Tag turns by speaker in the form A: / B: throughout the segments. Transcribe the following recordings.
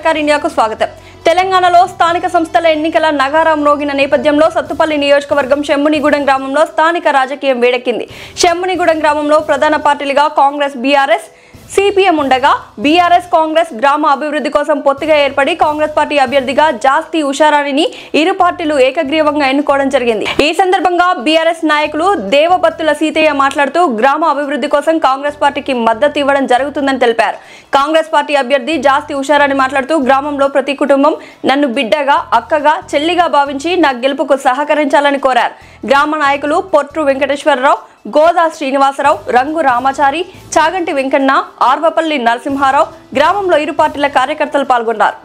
A: సర్కార్ ఇండియాకు స్వాగతం. తెలంగాణలో స్థానిక సంస్థల ఎన్నికల నగారం మ్రోగిన నేపథ్యంలో సత్తుపల్లి నియోజకవర్గం షెమ్మునిగూడెం గ్రామంలో స్థానిక రాజకీయం వేడెక్కింది. షెమ్మునిగూడెం గ్రామంలో ప్రధాన పార్టీలుగా కాంగ్రెస్, బీఆర్ఎస్, సిపిఎం ఉండగా బీఆర్ఎస్ కాంగ్రెస్ గ్రామ అభివృద్ధి కోసం పొత్తుగా ఏర్పడి కాంగ్రెస్ పార్టీ అభ్యర్థిగా జాస్తి ఉషారాణిని ఇరు పార్టీలు ఏకగ్రీవంగా ఎన్నుకోవడం జరిగింది. ఈ సందర్భంగా బీఆర్ఎస్ నాయకులు దేవపత్తుల సీతయ్య మాట్లాడుతూ గ్రామ అభివృద్ధి కోసం కాంగ్రెస్ పార్టీకి మద్దతు ఇవ్వడం జరుగుతుందని తెలిపారు. కాంగ్రెస్ పార్టీ అభ్యర్థి జాస్తి ఉషారాణి మాట్లాడుతూ గ్రామంలో ప్రతి కుటుంబం నన్ను బిడ్డగా, అక్కగా, చెల్లిగా భావించి నా గెలుపుకు సహకరించాలని కోరారు. గ్రామ నాయకులు పొట్టు వెంకటేశ్వరరావు, గోదా శ్రీనివాసరావు, రంగు రామాచారి, చాగంటి వెంకన్న, ఆర్వపల్లి నరసింహారావు, గ్రామంలో ఇరు పార్టీల కార్యకర్తలు పాల్గొన్నారు.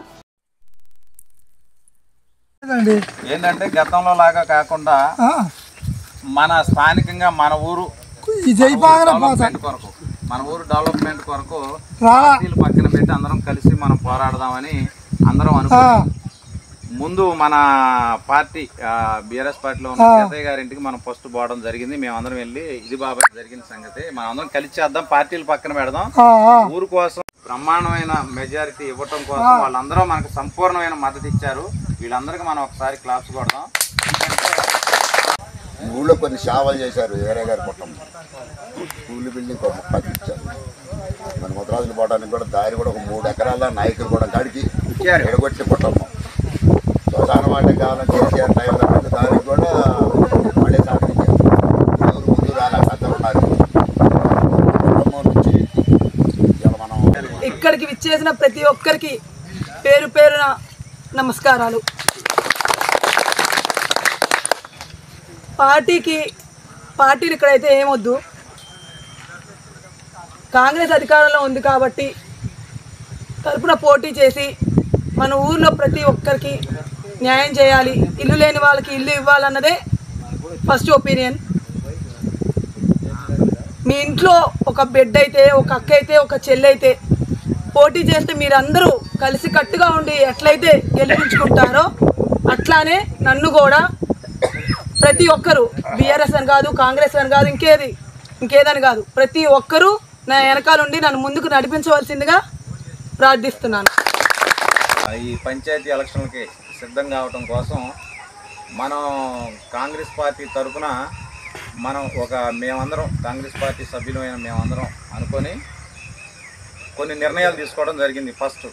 B: ఏంటంటే గతంలో లాగా కాకుండా మన స్థానికంగా మన ఊరు డెవలప్మెంట్ కొరకు పార్టీలు పక్కన పెట్టి అందరం కలిసి మనం పోరాడదామని అందరం అనుకున్నాం. ముందు మన పార్టీ బీఆర్ఎస్ పార్టీలో ఉన్న సీతయ్య గారి ఇంటికి మనం ఫస్ట్ పోవడం జరిగింది. మేమందరం వెళ్ళి ఇది బాబాయ్ జరిగిన సంగతి మనం అందరం కలిసి చేద్దాం, పార్టీలు పక్కన పెడదాం, ఊరు కోసం బ్రహ్మాండమైన మెజారిటీ ఇవ్వటం కోసం వాళ్ళందరూ మనకు సంపూర్ణమైన మద్దతు ఇచ్చారు. వీళ్ళందరికీ మనం ఒకసారి క్లాప్స్ కొడదాం.
C: ఊళ్ళో కొన్ని సేవలు చేశారు. ఏరే గారి కుటుంబం స్కూల్ బిల్డింగ్ ఒక 10 ఇచ్చారు. మన ముద్రాజులు పోవడానికి కూడా దారి కూడా ఒక 3 ఎకరాల నాయకులు కూడా కాడికి ఎడగొట్టి కుటుంబం శ్మశాన మాట కావాలని కేసీఆర్ టైంలో పెట్టి దానికి కూడా మళ్ళీ సహకరించారు. ఎవరు ముందు రాలే కథ ఉన్నారు. కుటుంబం నుంచి మనం
D: ఇక్కడికి విచ్చేసిన ప్రతి ఒక్కరికి పేరు పేరున నమస్కారాలు. పార్టీలు ఇక్కడైతే ఏమొద్దు, కాంగ్రెస్ అధికారంలో ఉంది కాబట్టి తరపున పోటీ చేసి మన ఊర్లో ప్రతి ఒక్కరికి న్యాయం చేయాలి, ఇల్లు లేని వాళ్ళకి ఇల్లు ఇవ్వాలన్నదే ఫస్ట్ ఒపీనియన్. మీ ఇంట్లో ఒక బిడ్డ అయితే, ఒక అక్క అయితే, ఒక చెల్లి అయితే పోటీ చేస్తే మీరందరూ కలిసి కట్టుగా ఉండి ఎట్లయితే గెలిపించుకుంటారో అట్లానే నన్ను కూడా ప్రతి ఒక్కరు బీఆర్ఎస్ అని కాదు, కాంగ్రెస్ అని కాదు, ఇంకేదని కాదు, ప్రతి ఒక్కరూ నా వెనకాలండి నన్ను ముందుకు నడిపించవలసిందిగా ప్రార్థిస్తున్నాను.
B: ఈ పంచాయతీ ఎలక్షన్లకి సిద్ధం కావటం కోసం మనం కాంగ్రెస్ పార్టీ తరఫున మేమందరం కాంగ్రెస్ పార్టీ సభ్యులమైన మేమందరం అనుకొని కొన్ని నిర్ణయాలు తీసుకోవడం జరిగింది. ఫస్ట్